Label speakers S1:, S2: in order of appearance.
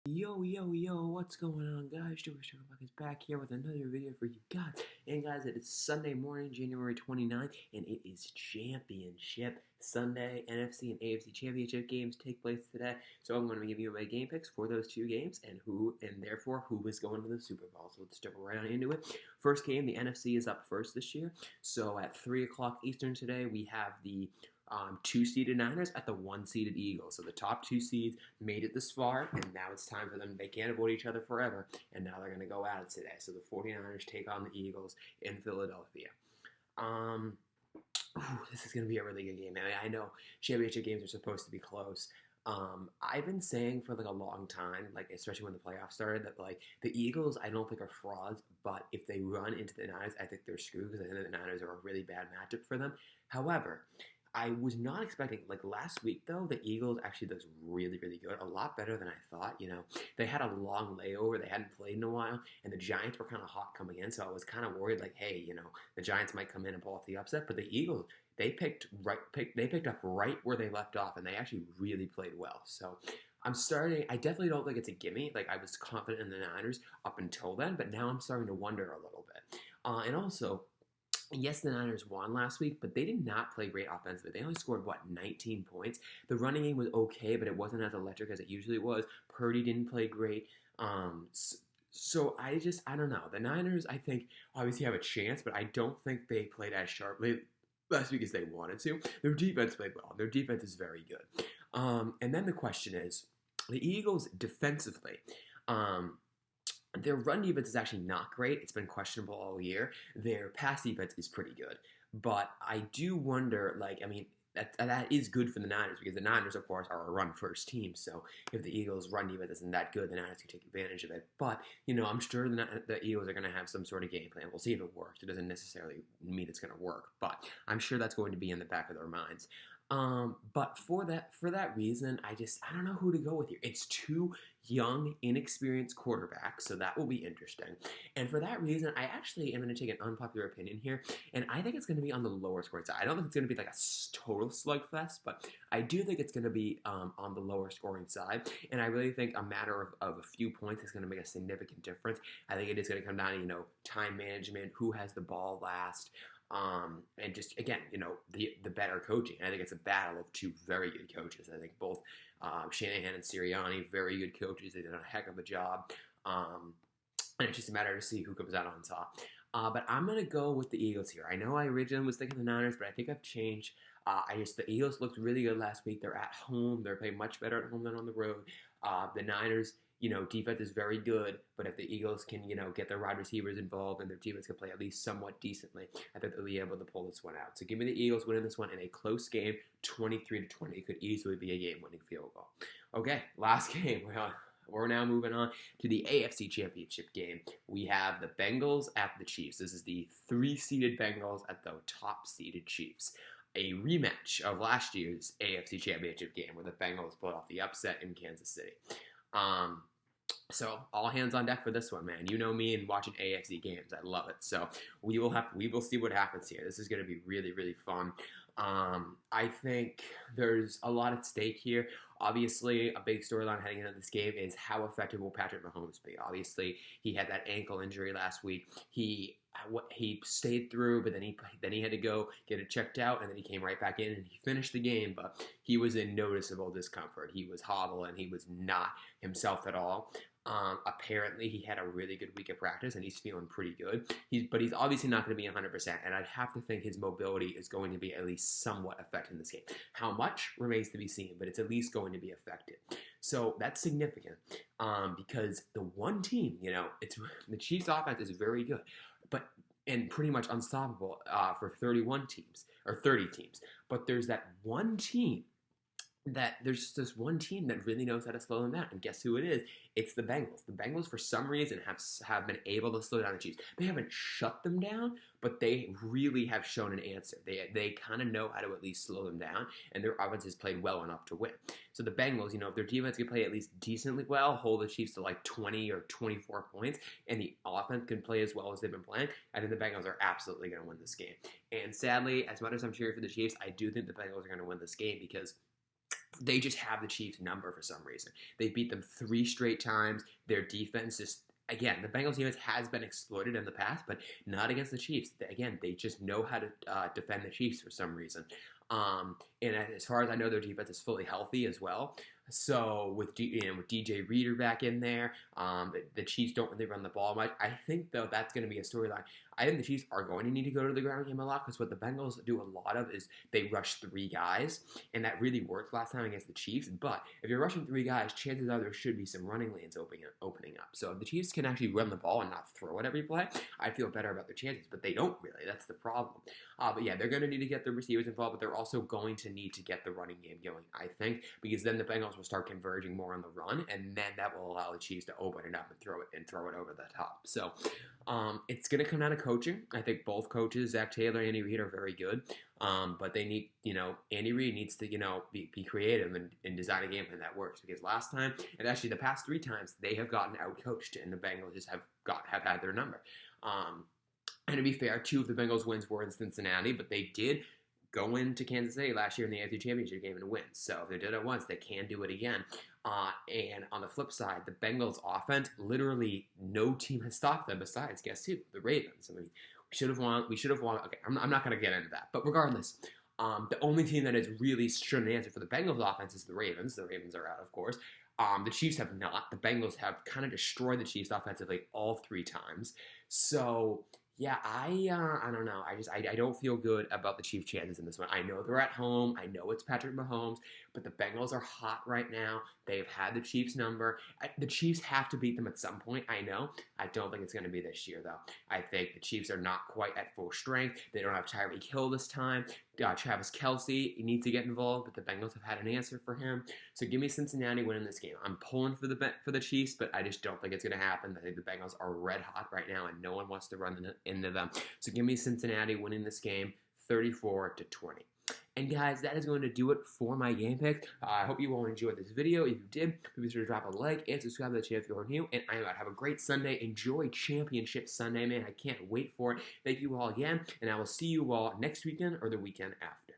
S1: Yo, what's going on, guys? Joey Sugarbuck is back here with another video for you guys. And guys, it is Sunday morning, January 29th, and it is Championship Sunday. NFC and AFC Championship games take place today. So I'm going to give you my game picks for those two games and therefore who is going to the Super Bowl. So let's jump right on into it. First game, the NFC is up first this year. So at 3 o'clock Eastern today, we have the two-seeded Niners at the one-seeded Eagles. So the top two seeds made it this far, and now it's time for them. They can't avoid each other forever, and now they're going to go at it today. So the 49ers take on the Eagles in Philadelphia. This is going to be a really good game, man. I know championship games are supposed to be close. I've been saying for like a long time, like especially when the playoffs started, that like the Eagles I don't think are frauds, but if they run into the Niners, I think they're screwed because I think the Niners are a really bad matchup for them. However, I was not expecting, like last week though, the Eagles actually does really, really good. A lot better than I thought. They had a long layover. They hadn't played in a while, and the Giants were kind of hot coming in, so I was kind of worried, like, hey, the Giants might come in and pull off the upset, but the Eagles, they picked up right where they left off, and they actually really played well. So I definitely don't think it's a gimme. Like, I was confident in the Niners up until then, but now I'm starting to wonder a little bit. And also, yes, the Niners won last week, but they did not play great offensively. They only scored, 19 points? The running game was okay, but it wasn't as electric as it usually was. Purdy didn't play great. So I don't know. The Niners, I think, obviously have a chance, but I don't think they played as sharply last week as they wanted to. Their defense played well. Their defense is very good. And then the question is, the Eagles defensively, their run defense is actually not great. It's been questionable all year. Their pass defense is pretty good. But I do wonder, that is good for the Niners because the Niners, of course, are a run-first team. So if the Eagles' run defense isn't that good, the Niners can take advantage of it. But, I'm sure the Eagles are going to have some sort of game plan. We'll see if it works. It doesn't necessarily mean it's going to work. But I'm sure that's going to be in the back of their minds. But for that reason, I don't know who to go with here. It's two young, inexperienced quarterbacks, so that will be interesting. And for that reason, I actually am going to take an unpopular opinion here, and I think it's going to be on the lower scoring side. I don't think it's going to be like a total slugfest, but I do think it's going to be on the lower scoring side, and I really think a matter of a few points is going to make a significant difference. I think it is going to come down to, time management, who has the ball last, and just, again, the better coaching. I think it's a battle of two very good coaches. I think both Shanahan and Sirianni, very good coaches. They did a heck of a job. And it's just a matter to see who comes out on top. But I'm going to go with the Eagles here. I know I originally was thinking the Niners, but I think I've changed. The Eagles looked really good last week. They're at home. They're playing much better at home than on the road. The Niners, defense is very good, but if the Eagles can, get their wide receivers involved and their defense can play at least somewhat decently, I think they'll be able to pull this one out. So give me the Eagles winning this one in a close game, 23-20. It could easily be a game-winning field goal. Okay, last game. We're now moving on to the AFC Championship game. We have the Bengals at the Chiefs. This is the 3-seeded Bengals at the top-seeded Chiefs. A rematch of last year's AFC Championship game where the Bengals pulled off the upset in Kansas City. So all hands on deck for this one, man. You know me and watching AFC games. I love it. So we will see what happens here. This is going to be really, really fun. I think there's a lot at stake here. Obviously, a big storyline heading into this game is how effective will Patrick Mahomes be. Obviously, he had that ankle injury last week. He stayed through, but then he had to go get it checked out, and then he came right back in and he finished the game. But he was in noticeable discomfort. He was hobbling. He was not himself at all. Apparently, he had a really good week of practice, and he's feeling pretty good. But he's obviously not going to be 100%, and I'd have to think his mobility is going to be at least somewhat affected in this game. How much remains to be seen, but it's at least going to be affected. So that's significant because the one team, the Chiefs' offense is very good, and pretty much unstoppable for 31 teams or 30 teams. But there's this one team that really knows how to slow them down. And guess who it is? It's the Bengals. The Bengals, for some reason, have been able to slow down the Chiefs. They haven't shut them down, but they really have shown an answer. They kind of know how to at least slow them down, and their offense has played well enough to win. So the Bengals, if their defense can play at least decently well, hold the Chiefs to like 20 or 24 points, and the offense can play as well as they've been playing, I think the Bengals are absolutely going to win this game. And sadly, as much as I'm cheering for the Chiefs, I do think the Bengals are going to win this game because they just have the Chiefs number for some reason. They beat them 3 straight times. Their defense is, again, the Bengals defense has been exploited in the past, but not against the Chiefs. Again, they just know how to defend the Chiefs for some reason. And as far as I know, their defense is fully healthy as well. So with DJ Reader back in there, the Chiefs don't really run the ball much. I think, though, that's going to be a storyline. I think the Chiefs are going to need to go to the ground game a lot, because what the Bengals do a lot of is they rush 3 guys, and that really worked last time against the Chiefs. But if you're rushing 3 guys, chances are there should be some running lanes opening up. So if the Chiefs can actually run the ball and not throw it every play, I feel better about their chances. But they don't really. That's the problem. But yeah, they're going to need to get the receivers involved, but they're also going to need to get the running game going, I think, because then the Bengals will start converging more on the run, and then that will allow the Chiefs to open it up and throw it over the top. So it's going to come down to coaching. I think both coaches, Zach Taylor and Andy Reid, are very good, but they need, Andy Reid needs to, be creative and design a game plan that works, because last time, and actually the past 3 times, they have gotten out-coached, and the Bengals just have had their number. And to be fair, 2 of the Bengals' wins were in Cincinnati, but they did go into Kansas City last year in the AFC Championship game and win. So if they did it once, they can do it again. And on the flip side, the Bengals' offense, literally no team has stopped them besides, guess who? The Ravens. I mean, we should have won. Okay, I'm not going to get into that. But regardless, the only team that has really shown an answer for the Bengals' offense is the Ravens. The Ravens are out, of course. The Chiefs have not. The Bengals have kind of destroyed the Chiefs offensively all 3 times. So yeah, I don't know. I don't feel good about the Chiefs' chances in this one. I know they're at home. I know it's Patrick Mahomes, but the Bengals are hot right now. They've had the Chiefs' number. The Chiefs have to beat them at some point, I know. I don't think it's going to be this year, though. I think the Chiefs are not quite at full strength. They don't have Tyreek Hill this time. Travis Kelce, he needs to get involved, but the Bengals have had an answer for him. So give me Cincinnati winning this game. I'm pulling for the Chiefs, but I just don't think it's going to happen. I think the Bengals are red hot right now, and no one wants to run into them. So give me Cincinnati winning this game 34-20. And guys, that is going to do it for my game pick. I hope you all enjoyed this video. If you did, please be sure to drop a like and subscribe to the channel if you're new. And I'm out. Have a great Sunday. Enjoy Championship Sunday, man. I can't wait for it. Thank you all again, and I will see you all next weekend or the weekend after.